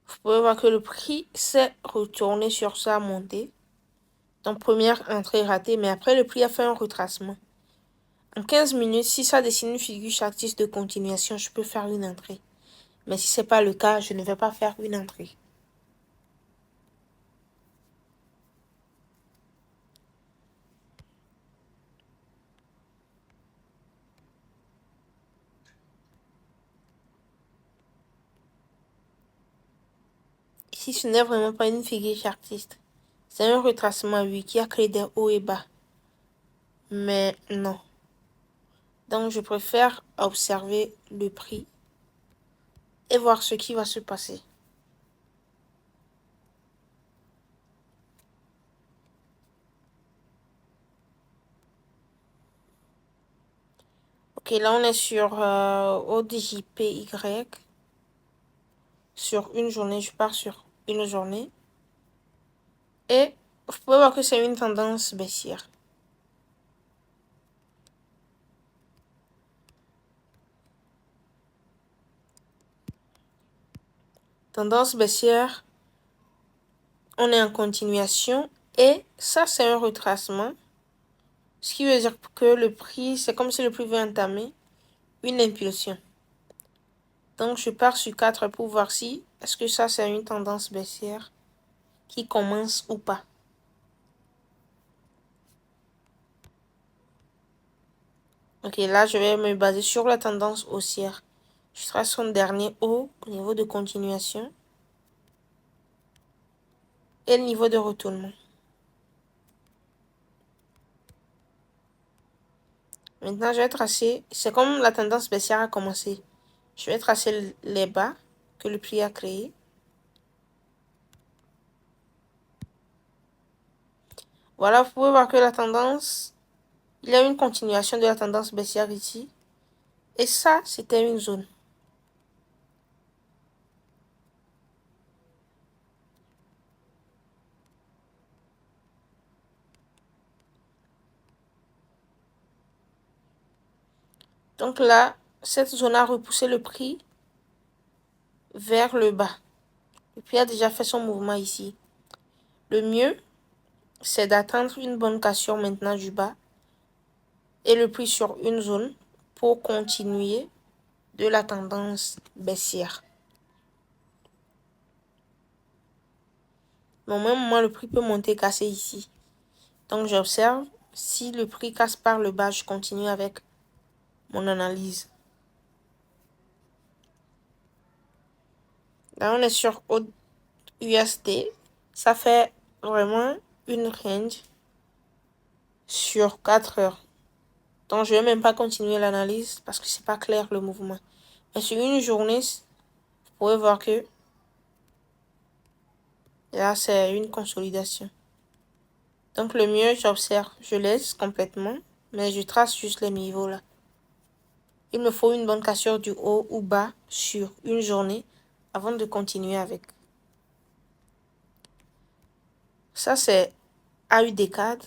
Vous pouvez voir que le prix s'est retourné sur sa montée. Donc, première entrée ratée, mais après, le prix a fait un retracement. En 15 minutes, si ça dessine une figure chartiste de continuation, je peux faire une entrée. Mais si ce n'est pas le cas, je ne vais pas faire une entrée. Ici, ce n'est vraiment pas une figure chartiste. C'est un retracement, oui, qui a créé des hauts et bas. Mais non. Donc, je préfère observer le prix et voir ce qui va se passer. Ok, là, on est sur ODJPY. Sur une journée, je pars sur une journée. Et vous pouvez voir que c'est une tendance baissière. Tendance baissière, on est en continuation et ça, c'est un retracement. Ce qui veut dire que le prix, c'est comme si le prix veut entamer une impulsion. Donc, je pars sur 4 pour voir si est-ce que ça, c'est une tendance baissière qui commence ou pas. Ok, là, je vais me baser sur la tendance haussière. Je trace son dernier haut au niveau de continuation et le niveau de retournement. Maintenant, je vais tracer, c'est comme la tendance baissière a commencé. Je vais tracer les bas que le prix a créé. Voilà, vous pouvez voir que la tendance, il y a une continuation de la tendance baissière ici. Et ça, c'était une zone. Donc là, cette zone a repoussé le prix vers le bas. Le prix a déjà fait son mouvement ici. Le mieux, c'est d'attendre une bonne cassure maintenant du bas et le prix sur une zone pour continuer de la tendance baissière. Mais au même moment, le prix peut monter, casser ici. Donc, j'observe. Si le prix casse par le bas, je continue avec mon analyse. Là, on est sur USD. Ça fait vraiment une range sur 4 heures. Donc, je ne vais même pas continuer l'analyse parce que c'est pas clair le mouvement. Mais sur une journée, vous pouvez voir que là, c'est une consolidation. Donc, le mieux, j'observe. Je laisse complètement, mais je trace juste les niveaux là. Il me faut une bonne cassure du haut ou bas sur une journée avant de continuer avec. Ça, c'est AUD4,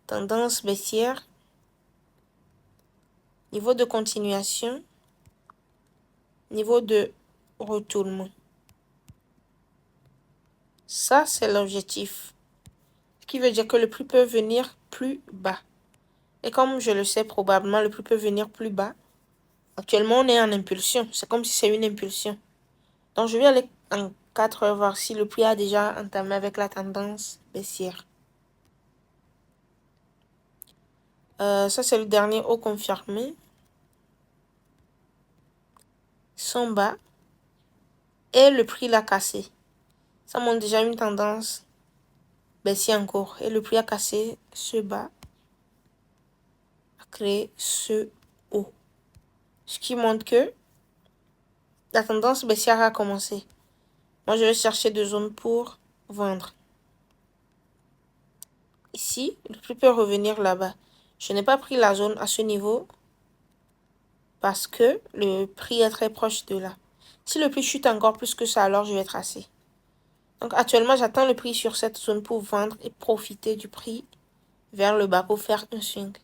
tendance baissière, niveau de continuation, niveau de retournement. Ça, c'est l'objectif. Ce qui veut dire que le prix peut venir plus bas. Et comme je le sais, probablement, le prix peut venir plus bas. Actuellement, on est en impulsion. C'est comme si c'est une impulsion. Donc, je vais aller en 4 heures voir si le prix a déjà entamé avec la tendance baissière. Ça, c'est le dernier haut confirmé. Son bas. Et le prix l'a cassé. Ça montre déjà une tendance baissière encore. Et le prix a cassé ce bas. A créé ce haut. Ce qui montre que la tendance baissière a commencé. Moi, je vais chercher deux zones pour vendre. Ici, le prix peut revenir là-bas. Je n'ai pas pris la zone à ce niveau parce que le prix est très proche de là. Si le prix chute encore plus que ça, alors je vais tracer. Donc actuellement, j'attends le prix sur cette zone pour vendre et profiter du prix vers le bas pour faire un swing.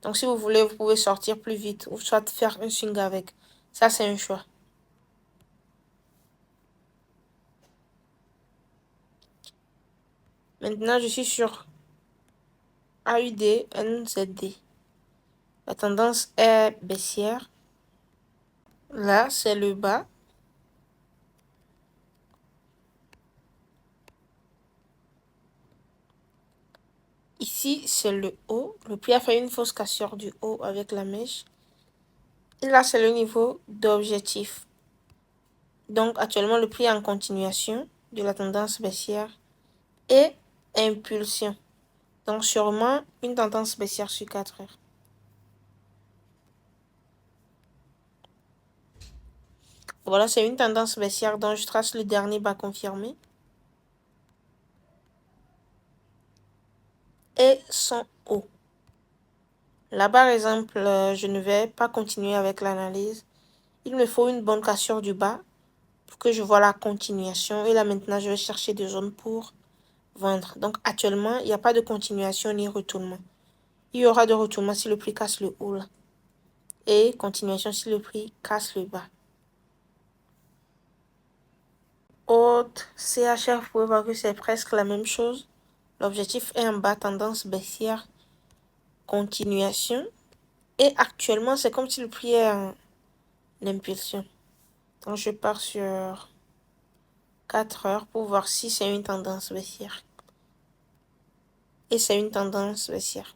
Donc si vous voulez, vous pouvez sortir plus vite ou soit faire un swing avec. Ça, c'est un choix. Maintenant, je suis sur AUD, NZD. La tendance est baissière. Là, c'est le bas. Ici, c'est le haut. Le prix a fait une fausse cassure du haut avec la mèche. Et là, c'est le niveau d'objectif. Donc, actuellement, le prix est en continuation. de la tendance baissière et impulsion. Donc sûrement une tendance baissière sur 4 heures. Voilà, c'est une tendance baissière dont je trace le dernier bas confirmé. Et son haut. Là, par exemple, je ne vais pas continuer avec l'analyse. Il me faut une bonne cassure du bas pour que je vois la continuation. Et là, maintenant, je vais chercher des zones pour vendre. Donc, actuellement, il n'y a pas de continuation ni retournement. Il y aura de retournement si le prix casse le haut là. Et continuation si le prix casse le bas. Autre CHF, vous pouvez voir que c'est presque la même chose. L'objectif est en bas, tendance baissière, continuation. Et actuellement, c'est comme si le prix est en impulsion. Donc, je pars sur 4 heures pour voir si c'est une tendance baissière. Et c'est une tendance baissière.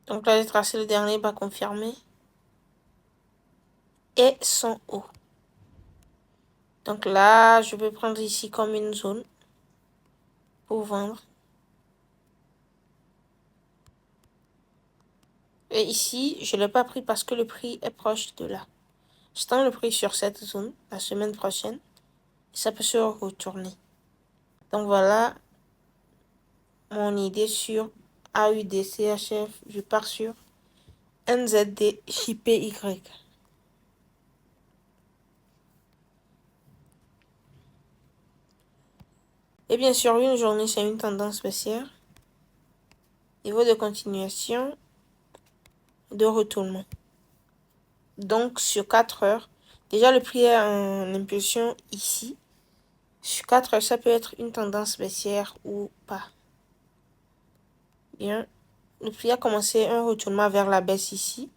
Donc là, j'ai tracé le dernier bas confirmé. Et son haut. Donc là, je peux prendre ici comme une zone pour vendre. Et ici, je ne l'ai pas pris parce que le prix est proche de là. Je tends le prix sur cette zone la semaine prochaine. Ça peut se retourner. Donc voilà mon idée sur AUD, CHF. Je pars sur NZD, JPY. Et bien sûr, une journée, c'est une tendance baissière. Niveau de continuation, de retournement. Donc, sur 4 heures, déjà le prix est en impulsion ici. Sur 4 heures, ça peut être une tendance baissière ou pas. Bien, le prix a commencé un retournement vers la baisse ici.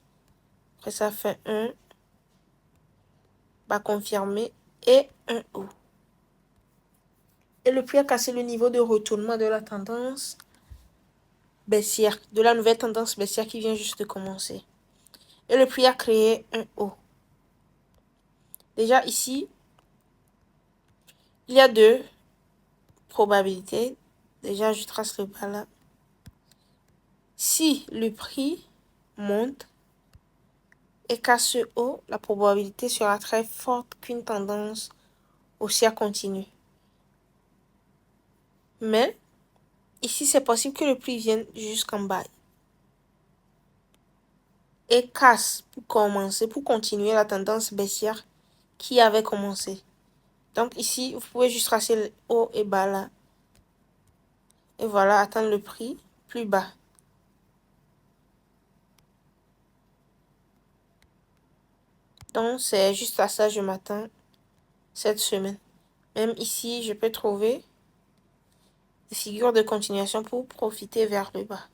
Après, ça fait un bas confirmé et un haut. Et le prix a cassé le niveau de retournement de la tendance baissière, de la nouvelle tendance baissière qui vient juste de commencer. Et le prix a créé un haut. Déjà ici, il y a deux probabilités. Déjà, je trace le bas là. Si le prix monte et casse ce haut, la probabilité sera très forte qu'une tendance haussière continue. Mais ici, c'est possible que le prix vienne jusqu'en bas et casse pour commencer, pour continuer la tendance baissière qui avait commencé. Donc ici, vous pouvez juste tracer le haut et bas là. Et voilà, atteindre le prix plus bas. Donc c'est juste à ça que je m'attends cette semaine. Même ici, je peux trouver des figures de continuation pour profiter vers le bas.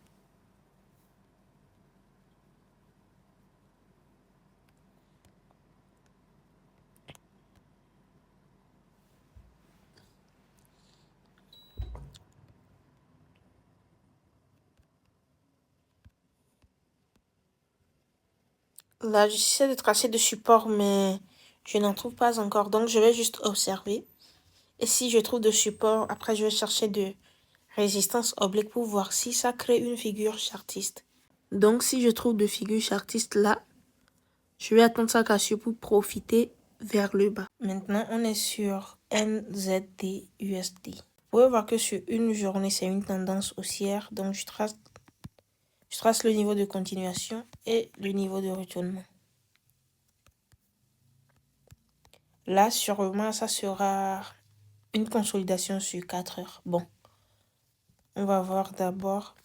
Là, j'essaie de tracer de support, mais je n'en trouve pas encore. Donc, je vais juste observer. Et si je trouve de support, après, je vais chercher de résistance oblique pour voir si ça crée une figure chartiste. Donc, si je trouve de figure chartiste là, je vais attendre sa cassure pour profiter vers le bas. Maintenant, on est sur NZD USD. Vous pouvez voir que sur une journée, c'est une tendance haussière. Donc, je trace le niveau de continuation et le niveau de retournement. Là, sûrement, ça sera une consolidation sur 4 heures. Bon, on va voir d'abord.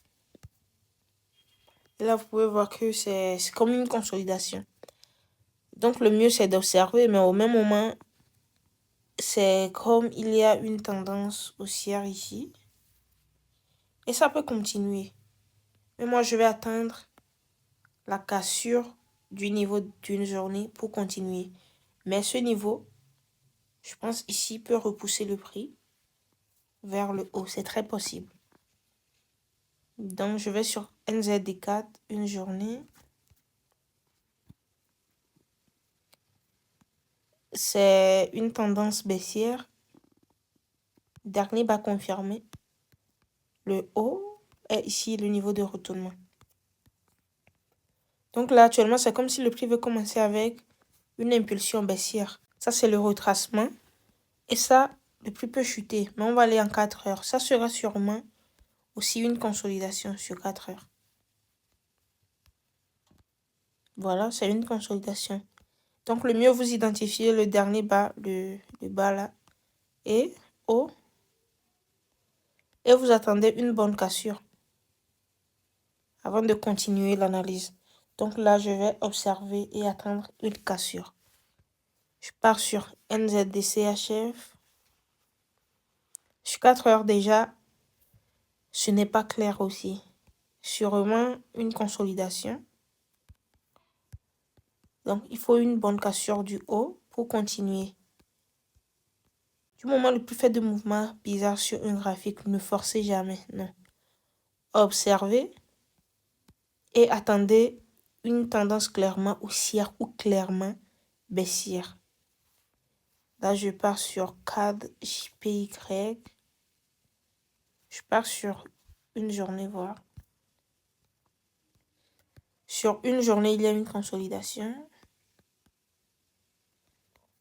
Là, vous pouvez voir que c'est comme une consolidation. Donc, le mieux, c'est d'observer, mais au même moment, c'est comme il y a une tendance haussière ici. Et ça peut continuer. Mais moi, je vais attendre la cassure du niveau d'une journée pour continuer. Mais ce niveau, je pense ici, peut repousser le prix. vers le haut. C'est très possible. Donc, je vais sur NZD4, une journée. C'est une tendance baissière. Dernier bas confirmé. Le haut est ici le niveau de retournement. Donc là, actuellement, c'est comme si le prix veut commencer avec une impulsion baissière. Ça, c'est le retracement. Et ça, le prix peut chuter. Mais on va aller en 4 heures. Ça sera sûrement aussi une consolidation sur 4 heures. Voilà, c'est une consolidation. Donc, le mieux, vous identifiez le dernier bas, le bas là, et haut. Et vous attendez une bonne cassure avant de continuer l'analyse. Donc là, je vais observer et attendre une cassure. Je pars sur NZDCHF. Sur 4 heures déjà, ce n'est pas clair aussi. Sûrement une consolidation. Donc, il faut une bonne cassure du haut pour continuer. Du moment le plus fait de mouvements bizarres sur un graphique, ne forcez jamais, non. Observez et attendez une tendance clairement haussière ou clairement baissière. Là, je pars sur CAD JPY. Je pars sur une journée, voir. Sur une journée, il y a une consolidation.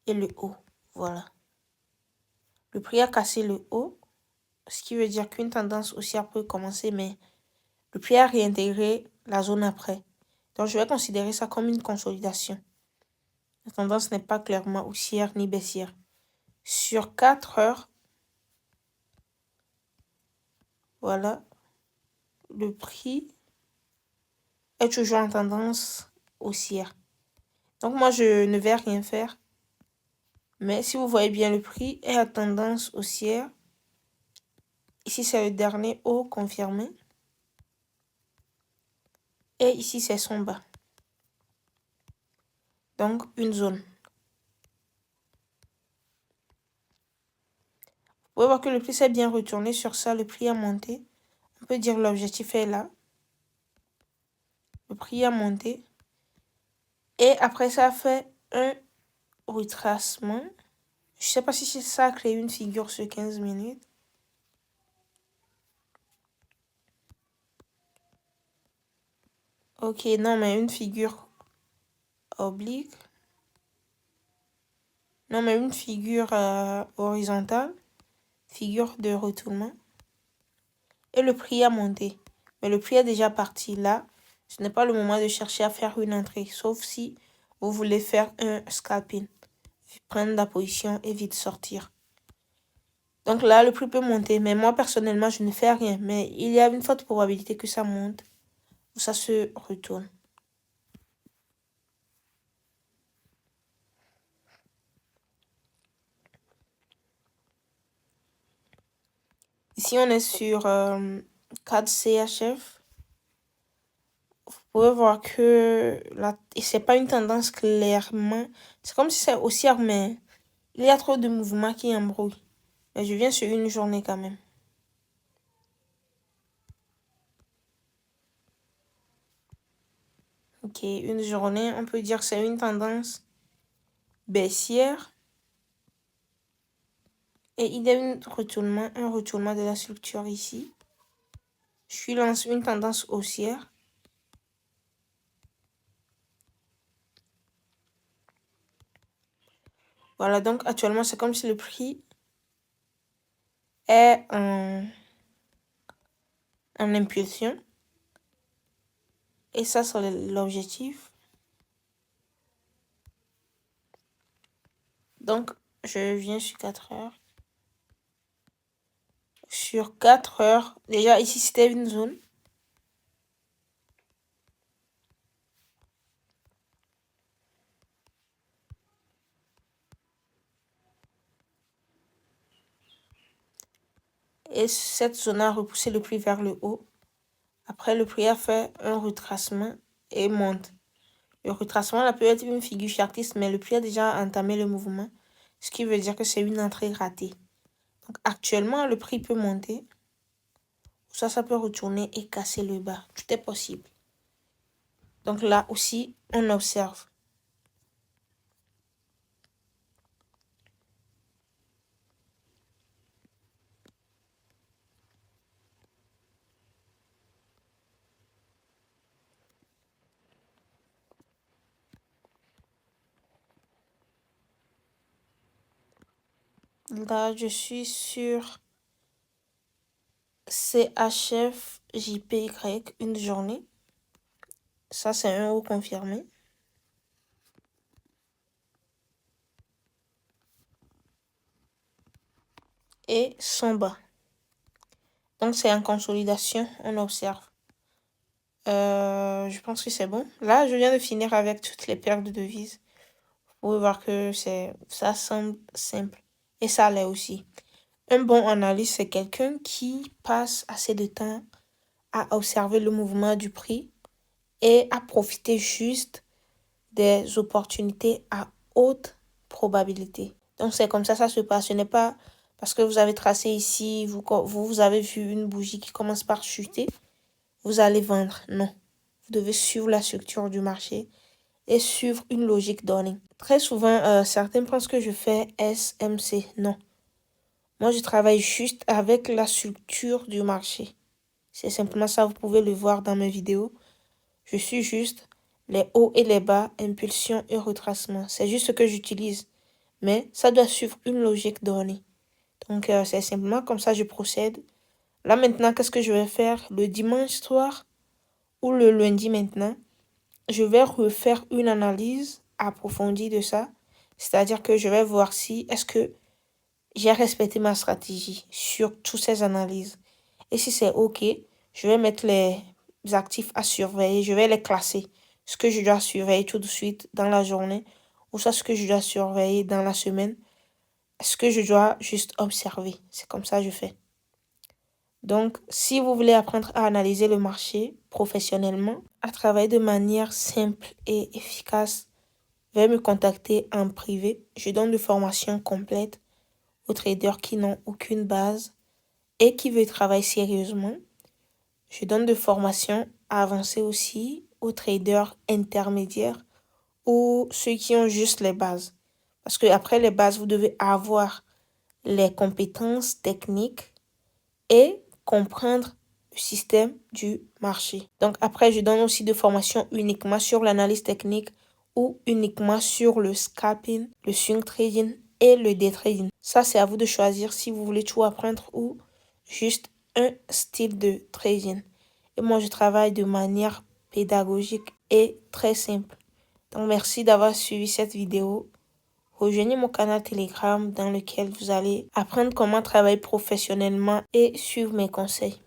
Et le haut, voilà. Le prix a cassé le haut, ce qui veut dire qu'une tendance haussière peut commencer, mais le prix a réintégré la zone après. Donc, je vais considérer ça comme une consolidation. La tendance n'est pas clairement haussière ni baissière. Sur 4 heures, voilà, le prix est toujours en tendance haussière. Donc, moi, je ne vais rien faire. Mais si vous voyez bien, le prix est à tendance haussière. Ici, c'est le dernier haut confirmé. Et ici, c'est son bas. Donc, une zone. Vous pouvez voir que le prix s'est bien retourné sur ça. Le prix a monté. On peut dire l'objectif est là. Le prix a monté. Et après, ça a fait un retracement. Je ne sais pas si ça a créé une figure sur 15 minutes. Ok, non, mais une figure oblique. Non, mais une figure horizontale. Figure de retournement. Et le prix a monté. Mais le prix est déjà parti là. Ce n'est pas le moment de chercher à faire une entrée. Sauf si vous voulez faire un scalping. Prendre la position et vite sortir. Donc là, le prix peut monter. Mais moi, personnellement, je ne fais rien. Mais il y a une forte probabilité que ça monte. Ou ça se retourne. Ici, on est sur 4 CHF. Vous pouvez voir que ce n'est pas une tendance clairement. C'est comme si c'est haussière, mais il y a trop de mouvements qui embrouillent. Mais je viens sur une journée quand même. Ok, une journée, on peut dire que c'est une tendance baissière. Et il y a un retournement de la structure ici. Je suis dans une tendance haussière. Voilà, donc actuellement, c'est comme si le prix est en impulsion. Et ça, c'est l'objectif. Donc, je viens sur 4 heures. Sur 4 heures, déjà ici, c'était une zone. Et cette zone a repoussé le prix vers le haut. Après, le prix a fait un retracement et monte. Le retracement là peut être une figure chartiste, mais le prix a déjà entamé le mouvement. Ce qui veut dire que c'est une entrée ratée. Donc, actuellement, le prix peut monter. Ça peut retourner et casser le bas. Tout est possible. Donc là aussi, on observe. Là, je suis sur CHF-JPY une journée. Ça, c'est un haut confirmé. Et son bas. Donc, c'est en consolidation, on observe. Je pense que c'est bon. Là, je viens de finir avec toutes les paires de devises. Vous pouvez voir que ça semble simple. Et ça l'est aussi. Un bon analyste, c'est quelqu'un qui passe assez de temps à observer le mouvement du prix et à profiter juste des opportunités à haute probabilité. Donc, c'est comme ça se passe. Ce n'est pas parce que vous avez tracé ici, vous avez vu une bougie qui commence par chuter, vous allez vendre. Non. Vous devez suivre la structure du marché et suivre une logique donnée. Très souvent, certains pensent que je fais SMC. Non. Moi, je travaille juste avec la structure du marché. C'est simplement ça, vous pouvez le voir dans mes vidéos. Je suis juste les hauts et les bas, impulsion et retracement. C'est juste ce que j'utilise. Mais ça doit suivre une logique donnée. Donc, c'est simplement comme ça que je procède. Là, maintenant, qu'est-ce que je vais faire? Le dimanche soir ou le lundi maintenant, je vais refaire une analyse approfondie de ça. C'est-à-dire que je vais voir si est-ce que j'ai respecté ma stratégie sur toutes ces analyses. Et si c'est OK, je vais mettre les actifs à surveiller. Je vais les classer. Ce que je dois surveiller tout de suite dans la journée ou ça, ce que je dois surveiller dans la semaine. Ce que je dois juste observer. C'est comme ça que je fais. Donc, si vous voulez apprendre à analyser le marché professionnellement, à travailler de manière simple et efficace, veuillez me contacter en privé. Je donne des formations complètes aux traders qui n'ont aucune base et qui veulent travailler sérieusement. Je donne des formations avancées aussi aux traders intermédiaires ou ceux qui ont juste les bases. Parce que après les bases, vous devez avoir les compétences techniques et comprendre le système du marché. Donc après, je donne aussi des formations uniquement sur l'analyse technique ou uniquement sur le scalping, le swing trading et le day trading. Ça, c'est à vous de choisir si vous voulez tout apprendre ou juste un style de trading. Et moi, je travaille de manière pédagogique et très simple. Donc, merci d'avoir suivi cette vidéo. Rejoignez mon canal Telegram dans lequel vous allez apprendre comment travailler professionnellement et suivre mes conseils.